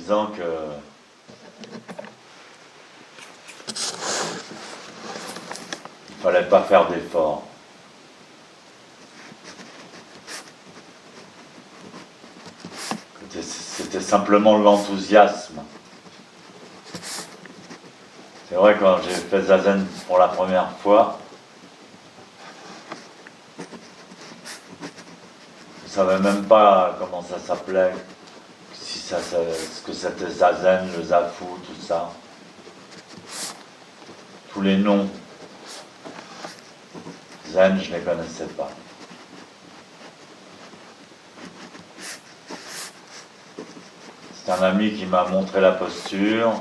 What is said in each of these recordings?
disant que il fallait pas faire d'efforts. C'était simplement l'enthousiasme. C'est vrai, quand j'ai fait Zazen pour la première fois, je ne savais même pas comment ça s'appelait, ce que c'était Zazen, le Zafu, tout ça. Tous les noms. Zen, je ne les connaissais pas. C'est un ami qui m'a montré la posture.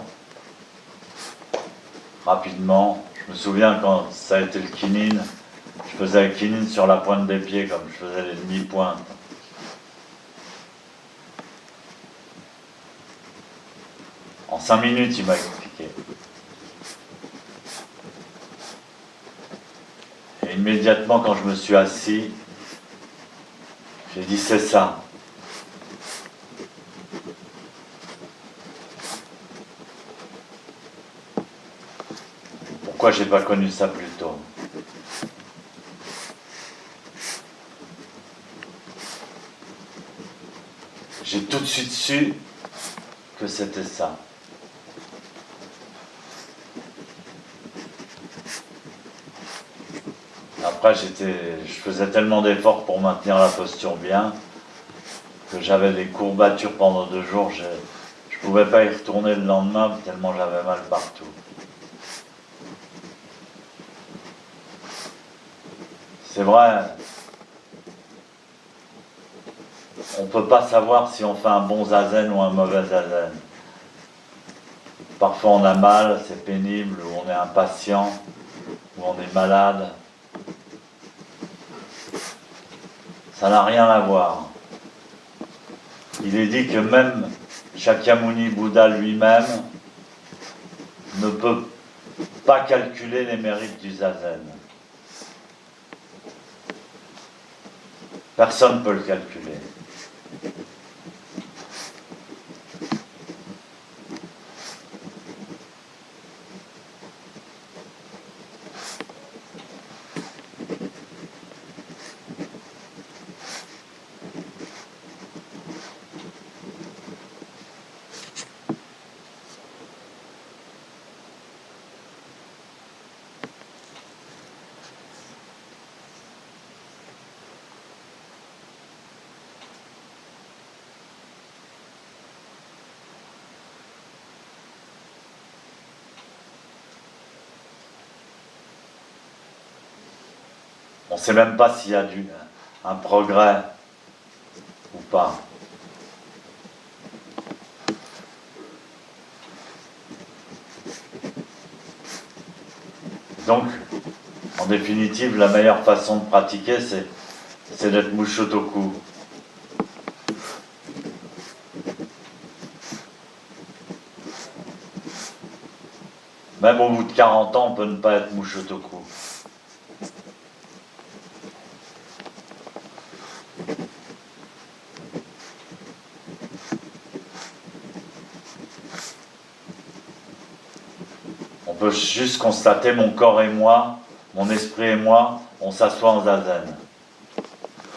Rapidement, je me souviens quand ça a été le kinin, je faisais le kinin sur la pointe des pieds comme je faisais les demi-pointes. En 5 minutes, il m'a expliqué. Et immédiatement, quand je me suis assis, j'ai dit c'est ça. Pourquoi j'ai pas connu ça plus tôt? J'ai tout de suite su que c'était ça. Après, je faisais tellement d'efforts pour maintenir la posture bien que j'avais des courbatures pendant 2 jours. Je ne pouvais pas y retourner le lendemain tellement j'avais mal partout. C'est vrai, on ne peut pas savoir si on fait un bon zazen ou un mauvais zazen. Parfois on a mal, c'est pénible, ou on est impatient, ou on est malade. Ça n'a rien à voir. Il est dit que même Shakyamuni Bouddha lui-même ne peut pas calculer les mérites du zazen. Personne ne peut le calculer. On ne sait même pas s'il y a un progrès ou pas. Donc, en définitive, la meilleure façon de pratiquer, c'est d'être Mushotoku. Même au bout de 40 ans, on peut ne pas être Mushotoku. On peut juste constater mon corps et moi, mon esprit et moi, on s'assoit en zazen.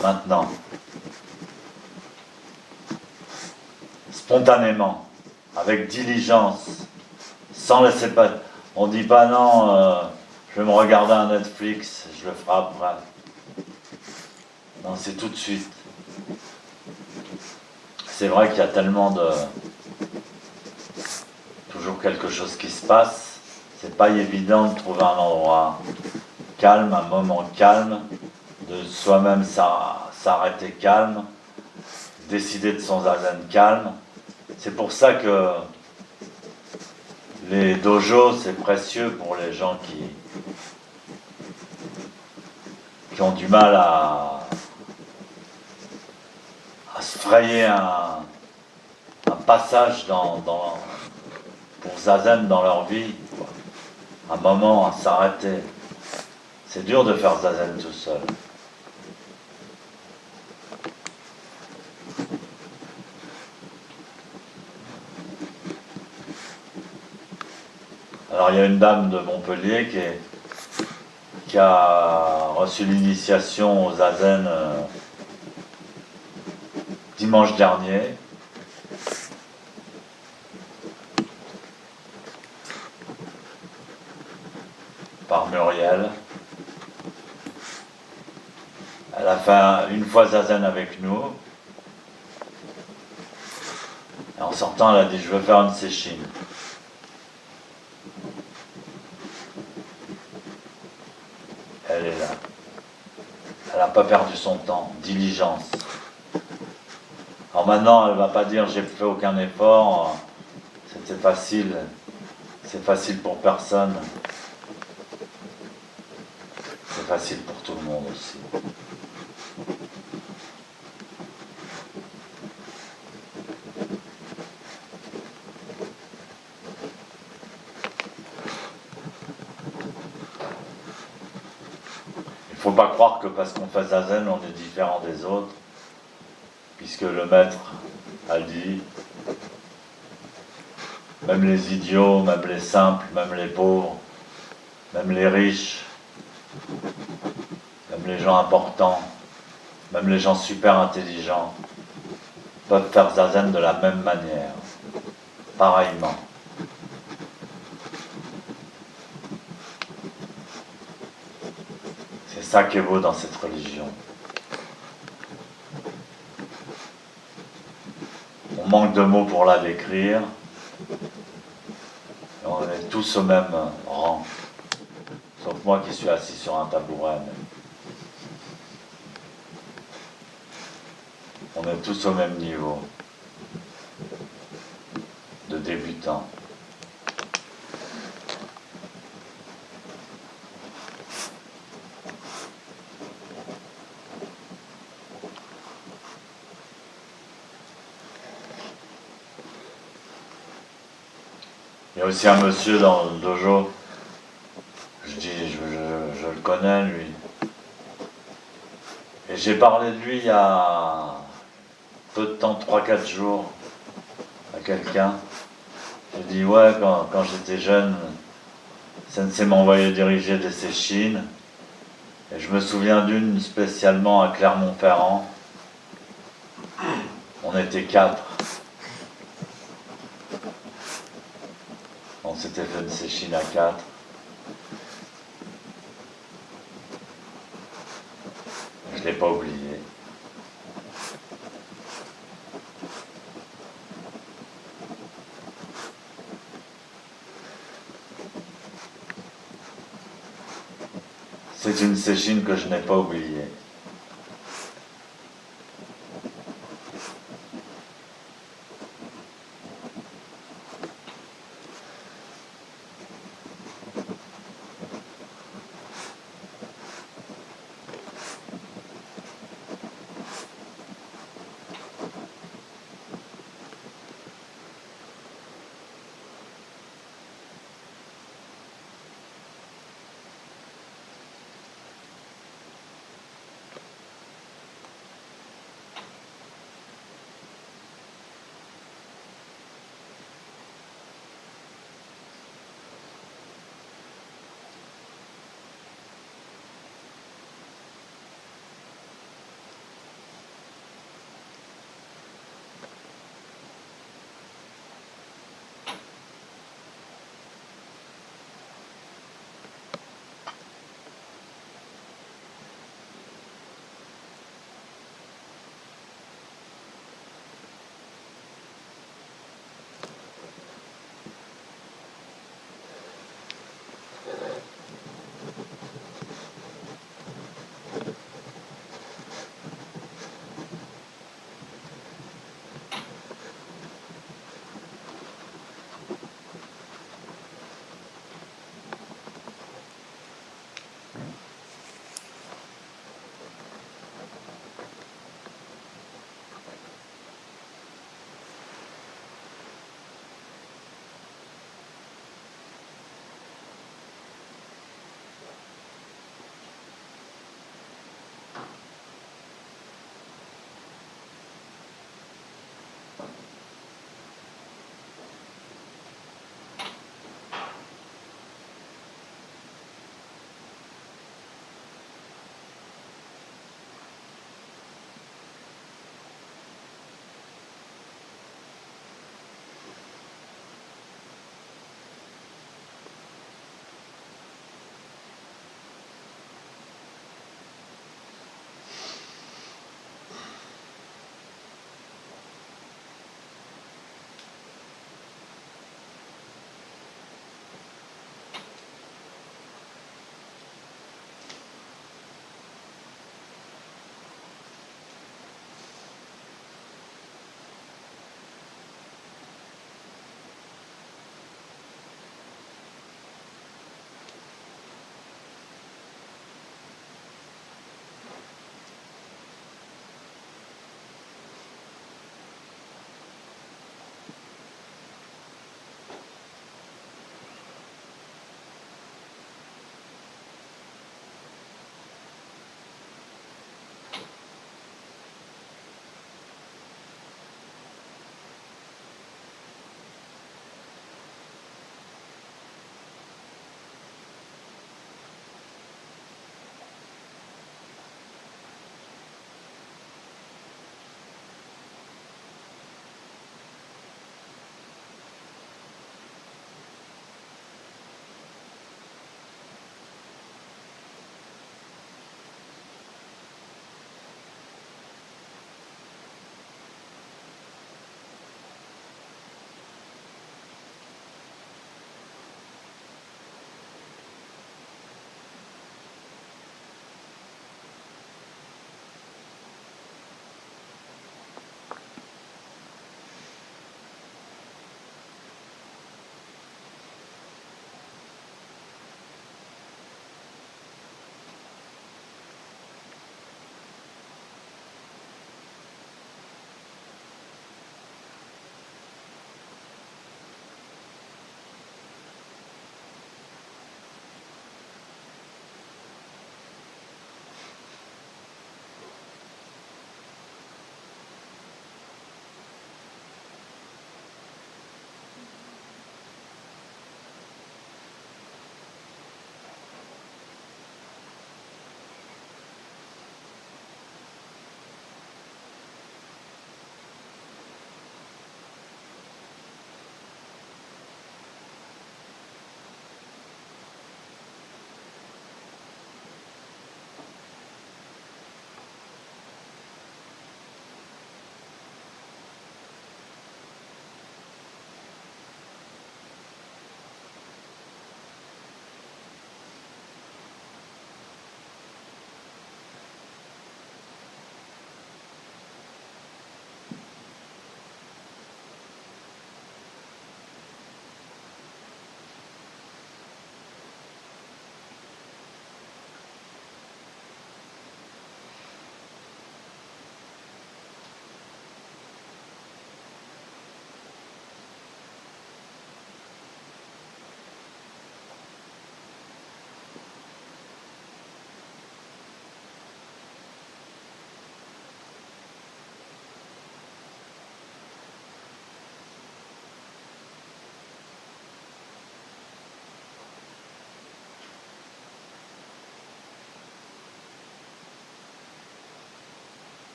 Maintenant. Spontanément, avec diligence, sans laisser pas. On dit pas non, je vais me regarder un Netflix, je le ferai après. Non, c'est tout de suite. C'est vrai qu'il y a tellement de. Toujours quelque chose qui se passe. C'est pas évident de trouver un endroit calme, un moment calme, de soi-même s'arrêter calme, décider de son zazen calme. C'est pour ça que les dojos, c'est précieux pour les gens qui ont du mal à se frayer un passage pour zazen dans leur vie, un moment à s'arrêter. C'est dur de faire zazen tout seul. Alors il y a une dame de Montpellier qui a reçu l'initiation au Zazen dimanche dernier. Par Muriel. Elle a fait une fois Zazen avec nous. Et en sortant, elle a dit, je veux faire une séchine. Elle est là. Elle n'a pas perdu son temps. Diligence. Alors maintenant, elle ne va pas dire, j'ai fait aucun effort. C'était facile. C'est facile pour personne. C'est facile pour tout le monde aussi. Il ne faut pas croire que parce qu'on fait Zazen, on est différent des autres, puisque le maître a dit, même les idiots, même les simples, même les pauvres, même les riches, même les gens importants, même les gens super intelligents, peuvent faire Zazen de la même manière, pareillement. C'est ça qui est beau dans cette religion. On manque de mots pour la décrire. Et on est tous au même rang. Sauf moi qui suis assis sur un tabouret. On est tous au même niveau de débutants. Il y a aussi un monsieur dans le dojo, je dis, je le connais lui. Et j'ai parlé de lui il y a peu de temps, 3-4 jours, à quelqu'un. J'ai dit, ouais, quand j'étais jeune, Sensei m'envoyait diriger des séchines. Et je me souviens d'une spécialement à Clermont-Ferrand. On était 4. On s'était fait une séchine à 4. Je ne l'ai pas oublié. C'est une séchine que je n'ai pas oubliée.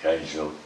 Kaijo.